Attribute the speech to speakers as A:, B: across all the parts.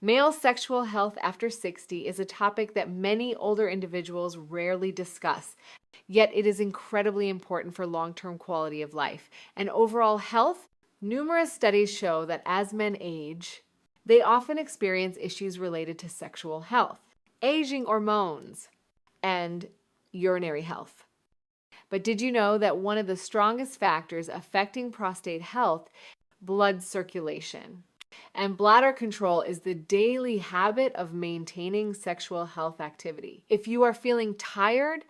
A: Male sexual health after 60 is a topic that many older individuals rarely discuss, yet it is incredibly important for long-term quality of life and overall health. Numerous studies show that as men age, they often experience issues related to sexual health, aging hormones, and urinary health. But did you know that one of the strongest factors affecting prostate health, blood circulation, and bladder control is the daily habit of maintaining sexual health activity? If you are feeling tired,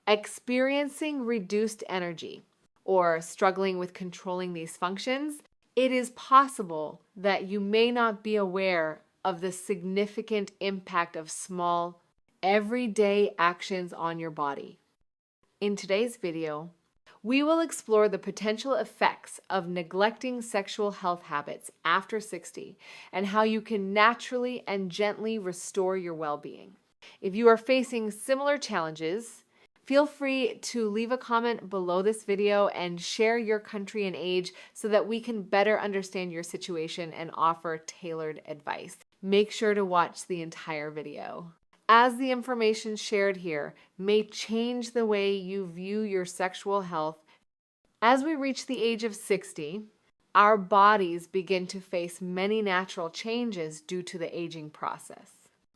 A: experiencing reduced energy, or struggling with controlling these functions, it is possible that you may not be aware of the significant impact of small, everyday actions on your body. In today's video, we will explore the potential effects of neglecting sexual health habits after 60 and how you can naturally and gently restore your well-being. If you are facing similar challenges, feel free to leave a comment below this video and share your country and age so that we can better understand your situation and offer tailored advice. Make sure to watch the entire video, as the information shared here may change the way you view your sexual health. As we reach the age of 60, our bodies begin to face many natural changes due to the aging process.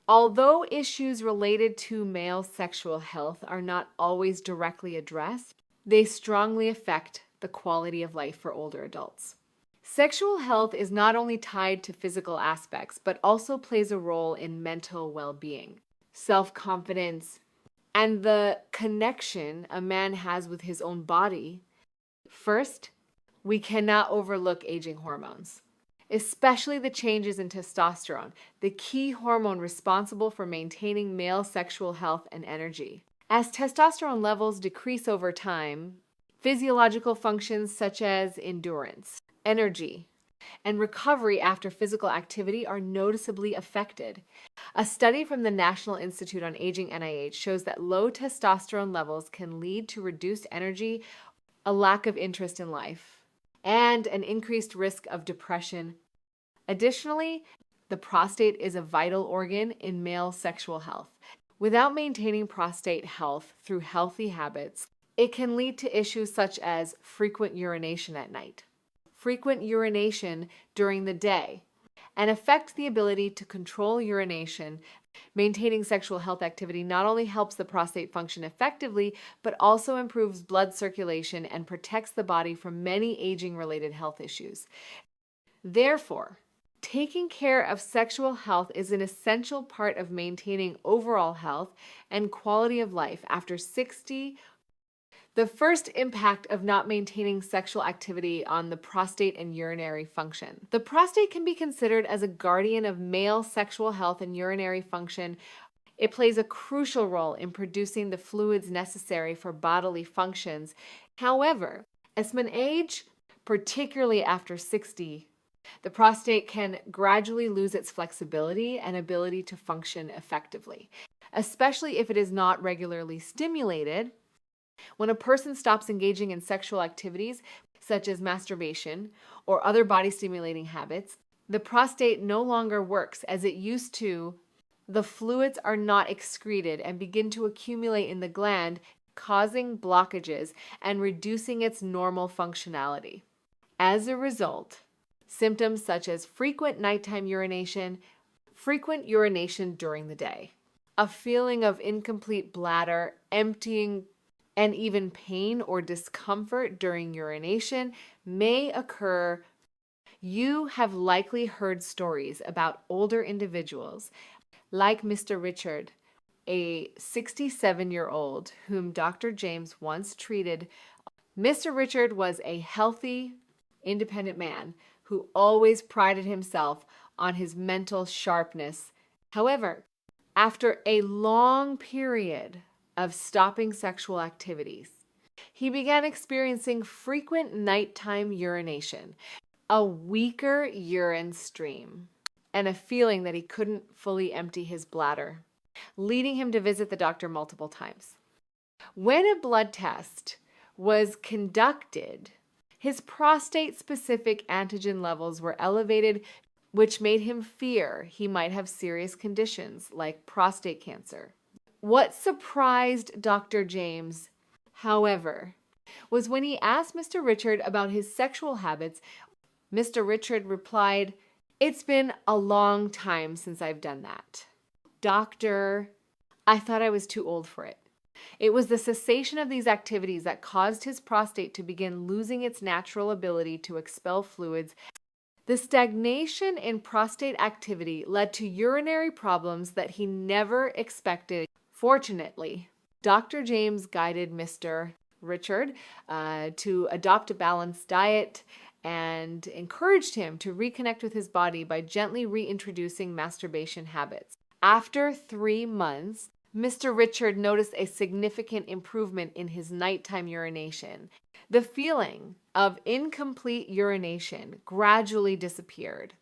A: Although issues related to male sexual health are not always directly addressed, they strongly affect the quality of life for older adults. Sexual health is not only tied to physical aspects, but also plays a role in mental well-being, self-confidence, and the connection a man has with his own body. First, we cannot overlook aging hormones, especially the changes in testosterone, the key hormone responsible for maintaining male sexual health and energy. As testosterone levels decrease over time, physiological functions such as endurance, energy, and recovery after physical activity are noticeably affected. A study from the National Institute on Aging (NIH) shows that low testosterone levels can lead to reduced energy, a lack of interest in life, and an increased risk of depression. Additionally, the prostate is a vital organ in male sexual health. Without maintaining prostate health through healthy habits, it can lead to issues such as frequent urination at night, frequent urination during the day, and affect the ability to control urination. Maintaining sexual health activity not only helps the prostate function effectively, but also improves blood circulation and protects the body from many aging-related health issues. Therefore, taking care of sexual health is an essential part of maintaining overall health and quality of life after 60. The first impact of not maintaining sexual activity on the prostate and urinary function. The prostate can be considered as a guardian of male sexual health and urinary function. It plays a crucial role in producing the fluids necessary for bodily functions. However, as men age, particularly after 60, the prostate can gradually lose its flexibility and ability to function effectively, especially if it is not regularly stimulated. When a person stops engaging in sexual activities, such as masturbation or other body-stimulating habits, the prostate no longer works as it used to. The fluids are not excreted and begin to accumulate in the gland, causing blockages and reducing its normal functionality. As a result, symptoms such as frequent nighttime urination, frequent urination during the day, a feeling of incomplete bladder, emptying, and even pain or discomfort during urination may occur. You have likely heard stories about older individuals like Mr. Richard, a 67-year-old whom Dr. James once treated. Mr. Richard was a healthy, independent man who always prided himself on his mental sharpness. However, after a long period of stopping sexual activities, he began experiencing frequent nighttime urination, a weaker urine stream, and a feeling that he couldn't fully empty his bladder, leading him to visit the doctor multiple times. When a blood test was conducted, his prostate-specific antigen levels were elevated which made him fear he might have serious conditions like prostate cancer. What surprised Dr. James, however, was when he asked Mr. Richard about his sexual habits. Mr. Richard replied, "It's been a long time since I've done that. Doctor, I thought I was too old for it." It was the cessation of these activities that caused his prostate to begin losing its natural ability to expel fluids. The stagnation in prostate activity led to urinary problems that he never expected. Fortunately, Dr. James guided Mr. Richard to adopt a balanced diet and encouraged him to reconnect with his body by gently reintroducing masturbation habits. After 3 months, Mr. Richard noticed a significant improvement in his nighttime urination. The feeling of incomplete urination gradually disappeared,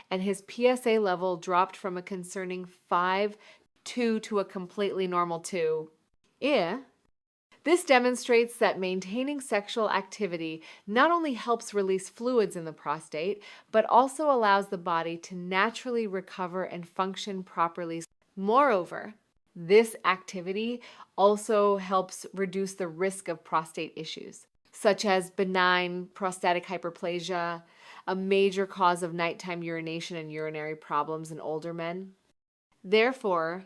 A: and his PSA level dropped from a concerning 5.2 to a completely normal 2. This demonstrates that maintaining sexual activity not only helps release fluids in the prostate, but also allows the body to naturally recover and function properly. Moreover, this activity also helps reduce the risk of prostate issues, such as benign prostatic hyperplasia, a major cause of nighttime urination and urinary problems in older men. Therefore,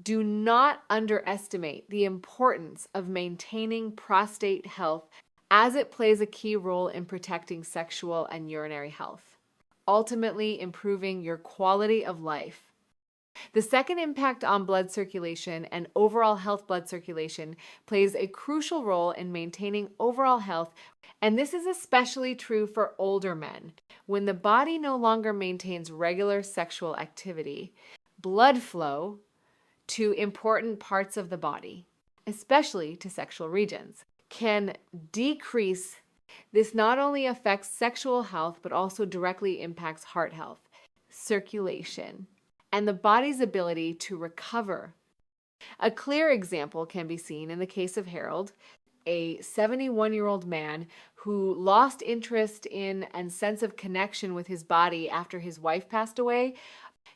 A: do not underestimate the importance of maintaining prostate health, as it plays a key role in protecting sexual and urinary health, ultimately improving your quality of life. The second impact on blood circulation and overall health. Blood circulation plays a crucial role in maintaining overall health, and this is especially true for older men. When the body no longer maintains regular sexual activity, blood flow to important parts of the body, especially to sexual regions, can decrease. This not only affects sexual health, but also directly impacts heart health, circulation, and the body's ability to recover. A clear example can be seen in the case of Harold, a 71-year-old man who lost interest in and sense of connection with his body after his wife passed away.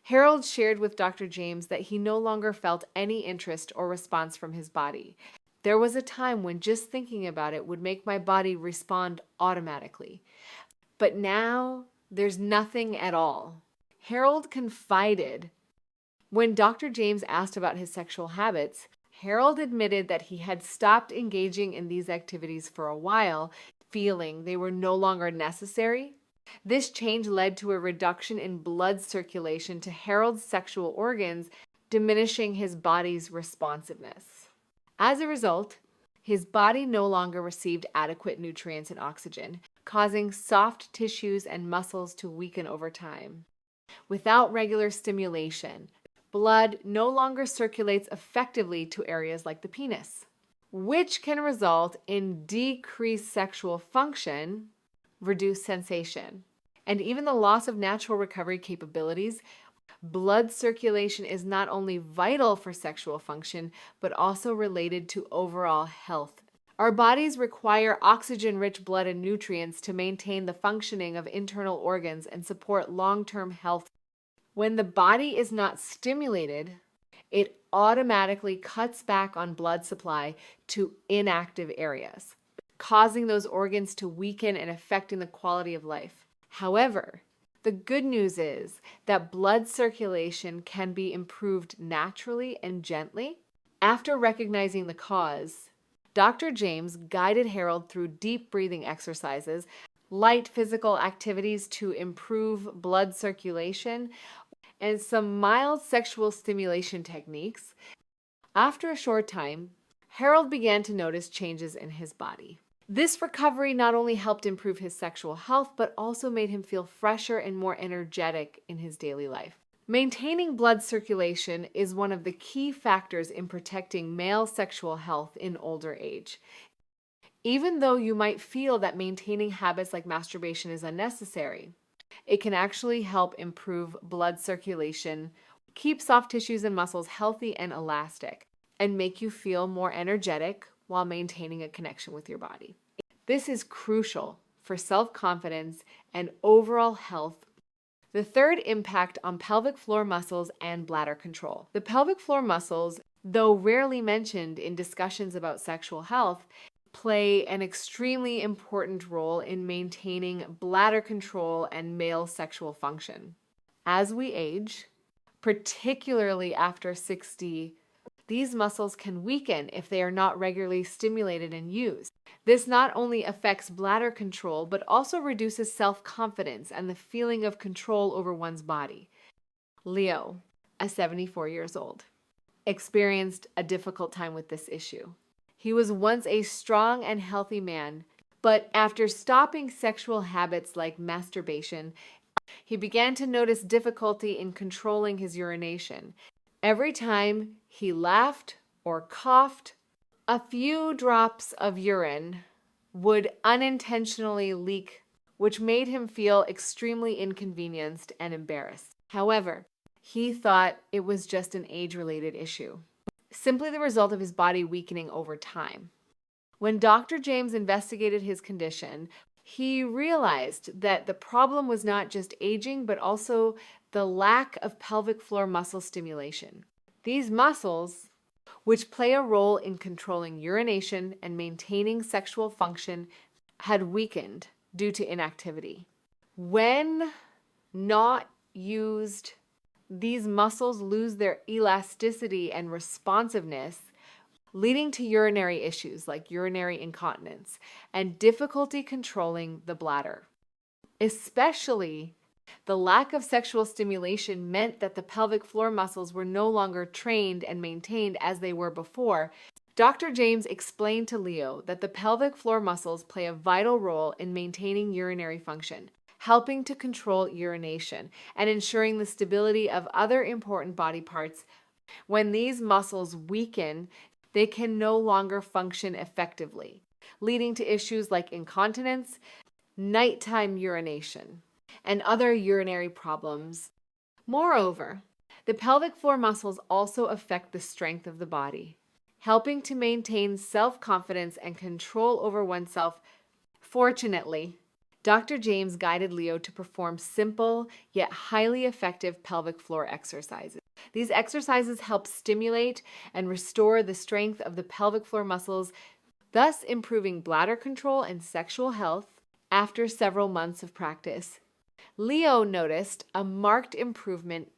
A: Harold shared with Dr. James that he no longer felt any interest or response from his body. "There was a time when just thinking about it would make my body respond automatically. But now there's nothing at all." Harold confided. When Dr. James asked about his sexual habits, Harold admitted that he had stopped engaging in these activities for a while, feeling they were no longer necessary. This change led to a reduction in blood circulation to Harold's sexual organs, diminishing his body's responsiveness. As a result, his body no longer received adequate nutrients and oxygen, causing soft tissues and muscles to weaken over time. Without regular stimulation, blood no longer circulates effectively to areas like the penis, which can result in decreased sexual function, reduced sensation, and even the loss of natural recovery capabilities. Blood circulation is not only vital for sexual function, but also related to overall health. Our bodies require oxygen-rich blood and nutrients to maintain the functioning of internal organs and support long-term health. When the body is not stimulated, it automatically cuts back on blood supply to inactive areas, causing those organs to weaken and affecting the quality of life. However, the good news is that blood circulation can be improved naturally and gently. After recognizing the cause, Dr. James guided Harold through deep breathing exercises, light physical activities to improve blood circulation, and some mild sexual stimulation techniques. After a short time, Harold began to notice changes in his body. This recovery not only helped improve his sexual health, but also made him feel fresher and more energetic in his daily life. Maintaining blood circulation is one of the key factors in protecting male sexual health in older age. Even though you might feel that maintaining habits like masturbation is unnecessary, it can actually help improve blood circulation, keep soft tissues and muscles healthy and elastic, and make you feel more energetic while maintaining a connection with your body. This is crucial for self-confidence and overall health. The third impact on pelvic floor muscles and bladder control. The pelvic floor muscles, though rarely mentioned in discussions about sexual health, play an extremely important role in maintaining bladder control and male sexual function. As we age, particularly after 60, these muscles can weaken if they are not regularly stimulated and used. This not only affects bladder control, but also reduces self-confidence and the feeling of control over one's body. Leo, a 74 years old, experienced a difficult time with this issue. He was once a strong and healthy man, but after stopping sexual habits like masturbation, he began to notice difficulty in controlling his urination. Every time he laughed or coughed, a few drops of urine would unintentionally leak, which made him feel extremely inconvenienced and embarrassed. However, he thought it was just an age-related issue, simply the result of his body weakening over time. When Dr. James investigated his condition, he realized that the problem was not just aging, but also the lack of pelvic floor muscle stimulation. These muscles, which play a role in controlling urination and maintaining sexual function, had weakened due to inactivity. When not used, these muscles lose their elasticity and responsiveness, leading to urinary issues like urinary incontinence and difficulty controlling the bladder. Especially, the lack of sexual stimulation meant that the pelvic floor muscles were no longer trained and maintained as they were before. Dr. James explained to Leo that the pelvic floor muscles play a vital role in maintaining urinary function, helping to control urination, and ensuring the stability of other important body parts. When these muscles weaken, they can no longer function effectively, leading to issues like incontinence, nighttime urination, and other urinary problems. Moreover, the pelvic floor muscles also affect the strength of the body, helping to maintain self-confidence and control over oneself. Fortunately, Dr. James guided Leo to perform simple yet highly effective pelvic floor exercises. These exercises help stimulate and restore the strength of the pelvic floor muscles, thus improving bladder control and sexual health. After several months of practice, Leo noticed a marked improvement.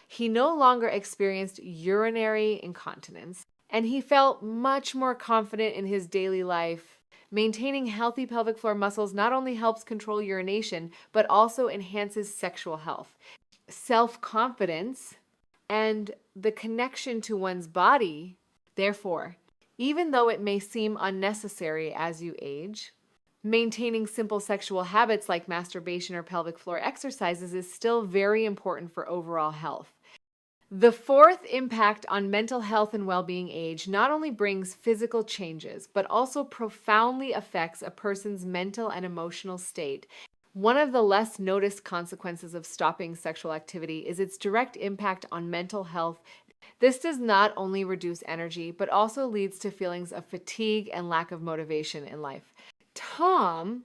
A: He no longer experienced urinary incontinence, and he felt much more confident in his daily life. Maintaining healthy pelvic floor muscles not only helps control urination, but also enhances sexual health, self-confidence, and the connection to one's body. Therefore, even though it may seem unnecessary as you age, maintaining simple sexual habits like masturbation or pelvic floor exercises is still very important for overall health. The fourth impact on mental health and well-being age not only brings physical changes, but also profoundly affects a person's mental and emotional state. One of the less noticed consequences of stopping sexual activity is its direct impact on mental health. This does not only reduce energy, but also leads to feelings of fatigue and lack of motivation in life. Tom,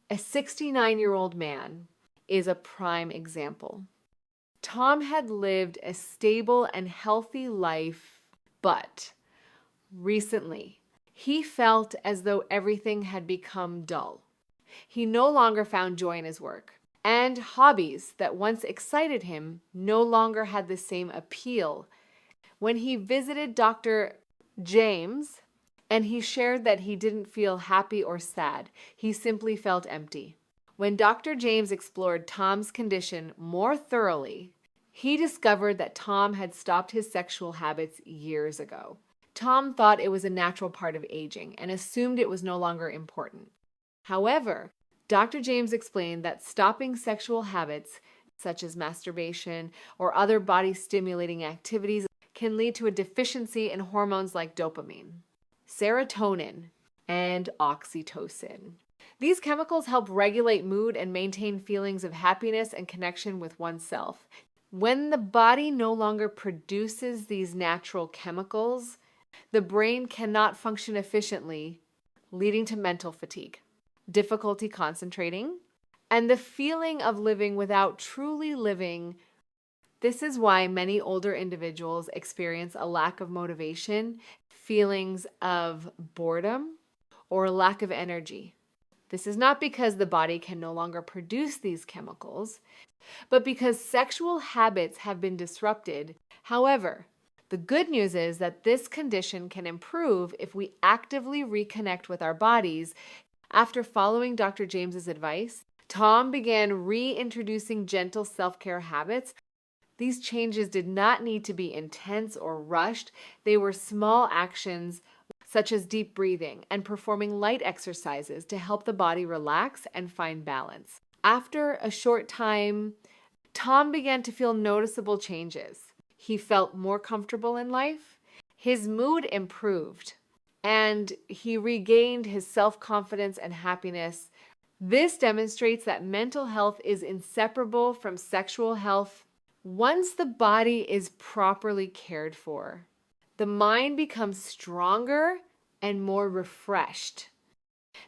A: a 69-year-old man, is a prime example. Tom had lived a stable and healthy life, but recently he felt as though everything had become dull. He no longer found joy in his work, and hobbies that once excited him no longer had the same appeal. When he visited Dr. James, and he shared that he didn't feel happy or sad, he simply felt empty. When Dr. James explored Tom's condition more thoroughly, he discovered that Tom had stopped his sexual habits years ago. Tom thought it was a natural part of aging and assumed it was no longer important. However, Dr. James explained that stopping sexual habits, such as masturbation or other body-stimulating activities, can lead to a deficiency in hormones like dopamine, serotonin, and oxytocin. These chemicals help regulate mood and maintain feelings of happiness and connection with oneself. When the body no longer produces these natural chemicals, the brain cannot function efficiently, leading to mental fatigue, difficulty concentrating, and the feeling of living without truly living. This is why many older individuals experience a lack of motivation, feelings of boredom, or a lack of energy. This is not because the body can no longer produce these chemicals, but because sexual habits have been disrupted. However, the good news is that this condition can improve if we actively reconnect with our bodies. After following Dr. James's advice, Tom began reintroducing gentle self-care habits. These changes did not need to be intense or rushed. They were small actions such as deep breathing and performing light exercises to help the body relax and find balance. After a short time, Tom began to feel noticeable changes. He felt more comfortable in life, his mood improved, and he regained his self-confidence and happiness. This demonstrates that mental health is inseparable from sexual health. Once the body is properly cared for, the mind becomes stronger and more refreshed.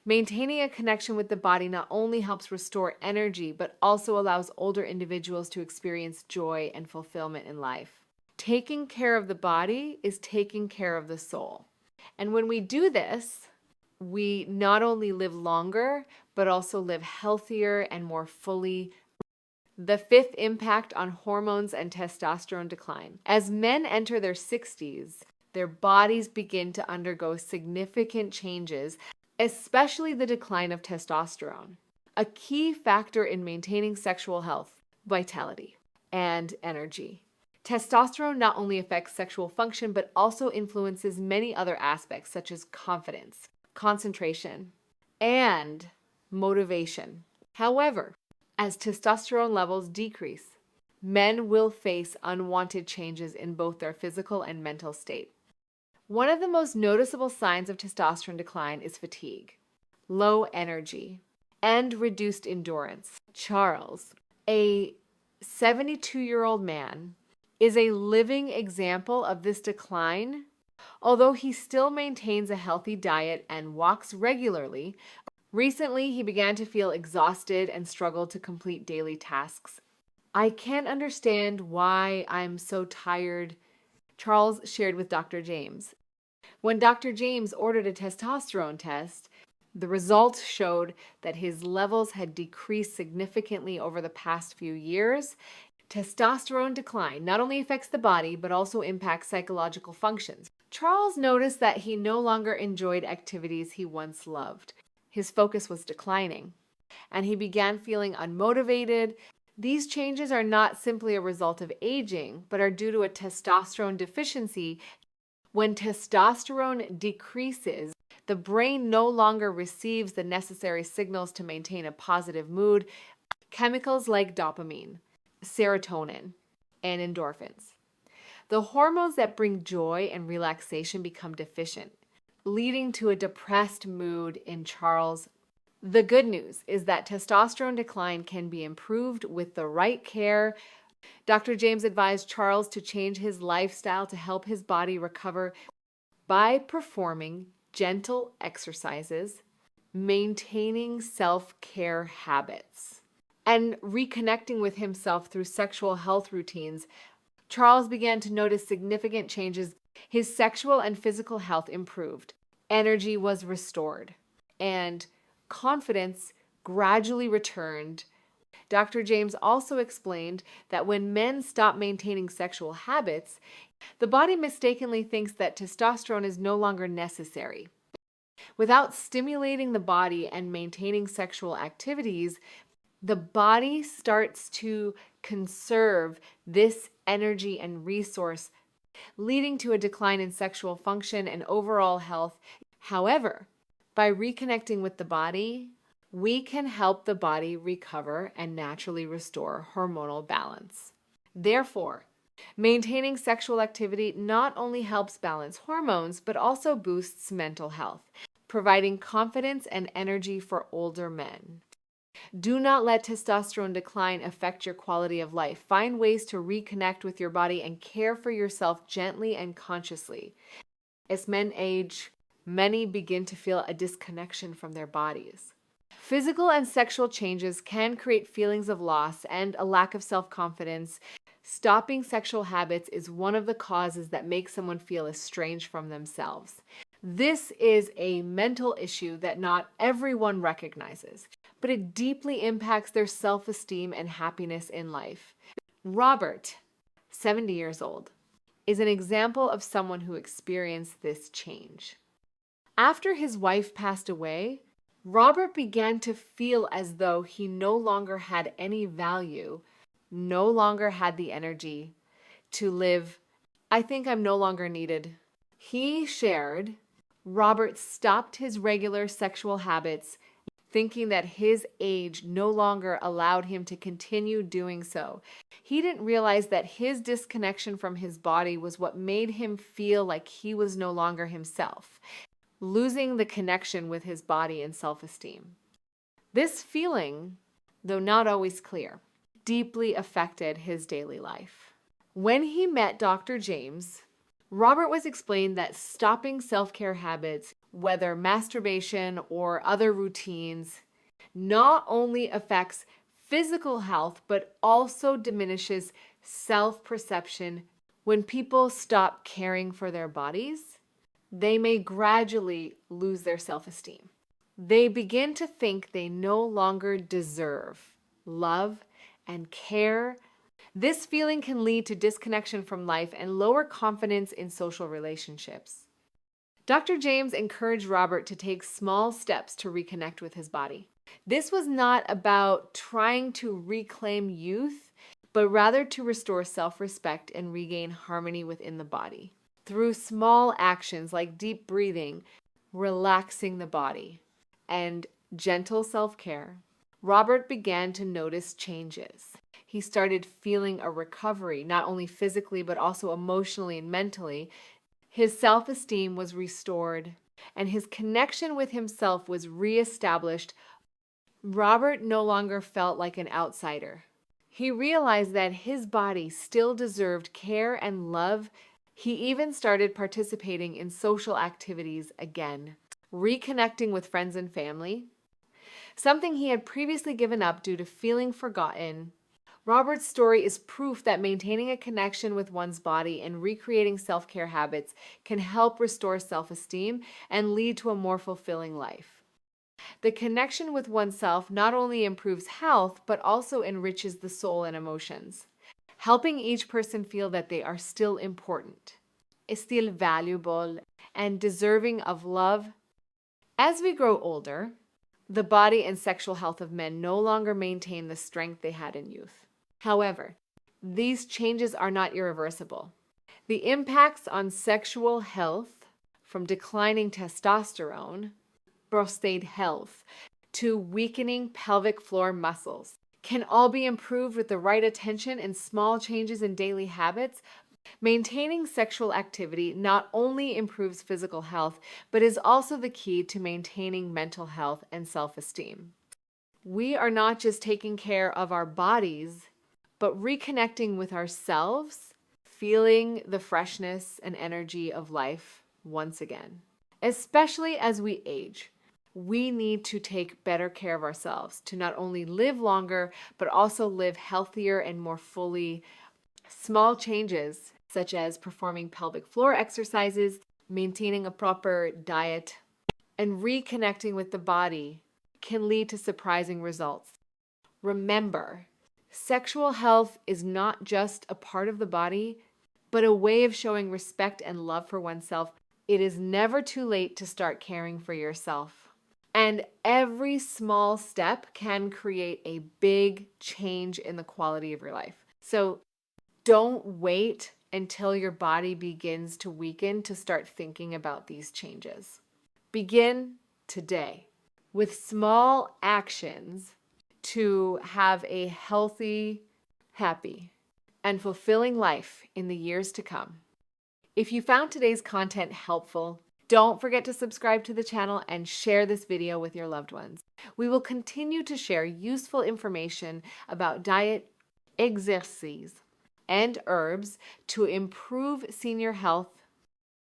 A: Maintaining a connection with the body not only helps restore energy, but also allows older individuals to experience joy and fulfillment in life. Taking care of the body is taking care of the soul. And when we do this, we not only live longer, but also live healthier and more fully. The fifth impact on hormones and testosterone decline. As men enter their 60s, their bodies begin to undergo significant changes, especially the decline of testosterone, a key factor in maintaining sexual health, vitality, and energy. Testosterone not only affects sexual function, but also influences many other aspects such as confidence, concentration, and motivation. However, as testosterone levels decrease, men will face unwanted changes in both their physical and mental state. One of the most noticeable signs of testosterone decline is fatigue, low energy, and reduced endurance. Charles, a 72-year-old man, is a living example of this decline. Although he still maintains a healthy diet and walks regularly, recently he began to feel exhausted and struggled to complete daily tasks. "I can't understand why I'm so tired," Charles shared with Dr. James. When Dr. James ordered a testosterone test, the results showed that his levels had decreased significantly over the past few years. Testosterone decline not only affects the body, but also impacts psychological functions. Charles noticed that he no longer enjoyed activities he once loved. His focus was declining, and he began feeling unmotivated. These changes are not simply a result of aging, but are due to a testosterone deficiency. When testosterone decreases, the brain no longer receives the necessary signals to maintain a positive mood. Chemicals like dopamine, serotonin, and endorphins, the hormones that bring joy and relaxation, become deficient, leading to a depressed mood in Charles. The good news is that testosterone decline can be improved with the right care. Dr. James advised Charles to change his lifestyle to help his body recover by performing gentle exercises, maintaining self-care habits, and reconnecting with himself through sexual health routines. Charles began to notice significant changes. His sexual and physical health improved, energy was restored, and confidence gradually returned. Dr. James also explained that when men stop maintaining sexual habits, the body mistakenly thinks that testosterone is no longer necessary. Without stimulating the body and maintaining sexual activities, the body starts to conserve this energy and resource, leading to a decline in sexual function and overall health. However, by reconnecting with the body, we can help the body recover and naturally restore hormonal balance. Therefore, maintaining sexual activity not only helps balance hormones, but also boosts mental health, providing confidence and energy for older men. Do not let testosterone decline affect your quality of life. Find ways to reconnect with your body and care for yourself gently and consciously. As men age, many begin to feel a disconnection from their bodies. Physical and sexual changes can create feelings of loss and a lack of self-confidence. Stopping sexual habits is one of the causes that make someone feel estranged from themselves. This is a mental issue that not everyone recognizes, but it deeply impacts their self-esteem and happiness in life. Robert, 70 years old, is an example of someone who experienced this change. After his wife passed away, Robert began to feel as though he no longer had any value, no longer had the energy to live. I think I'm no longer needed. He shared Robert stopped his regular sexual habits, thinking that his age no longer allowed him to continue doing so. He didn't realize that his disconnection from his body was what made him feel like he was no longer himself, losing the connection with his body and self-esteem. This feeling, though not always clear, deeply affected his daily life. When he met Dr. James, Robert was explained that stopping self-care habits, whether masturbation or other routines, not only affects physical health, but also diminishes self-perception. When people stop caring for their bodies, they may gradually lose their self-esteem. They begin to think they no longer deserve love and care. This feeling can lead to disconnection from life and lower confidence in social relationships. Dr. James encouraged Robert to take small steps to reconnect with his body. This was not about trying to reclaim youth, but rather to restore self-respect and regain harmony within the body. Through small actions like deep breathing, relaxing the body, and gentle self-care, Robert began to notice changes. He started feeling a recovery, not only physically, but also emotionally and mentally. His self-esteem was restored, and his connection with himself was reestablished. Robert no longer felt like an outsider. He realized that his body still deserved care and love. He even started participating in social activities again, reconnecting with friends and family, something he had previously given up due to feeling forgotten. Robert's story is proof that maintaining a connection with one's body and recreating self-care habits can help restore self-esteem and lead to a more fulfilling life. The connection with oneself not only improves health, but also enriches the soul and emotions, helping each person feel that they are still important, still valuable, and deserving of love. As we grow older, the body and sexual health of men no longer maintain the strength they had in youth. However, these changes are not irreversible. The impacts on sexual health, from declining testosterone, prostate health, to weakening pelvic floor muscles, can all be improved with the right attention and small changes in daily habits. Maintaining sexual activity not only improves physical health, but is also the key to maintaining mental health and self-esteem. We are not just taking care of our bodies, but reconnecting with ourselves, feeling the freshness and energy of life once again. Especially as we age, we need to take better care of ourselves to not only live longer, but also live healthier and more fully. Small changes, such as performing pelvic floor exercises, maintaining a proper diet, and reconnecting with the body, can lead to surprising results. Remember, sexual health is not just a part of the body, but a way of showing respect and love for oneself. It is never too late to start caring for yourself. And every small step can create a big change in the quality of your life. So don't wait until your body begins to weaken to start thinking about these changes. Begin today with small actions to have a healthy, happy, and fulfilling life in the years to come. If you found today's content helpful, don't forget to subscribe to the channel and share this video with your loved ones. We will continue to share useful information about diet, exercise, and herbs to improve senior health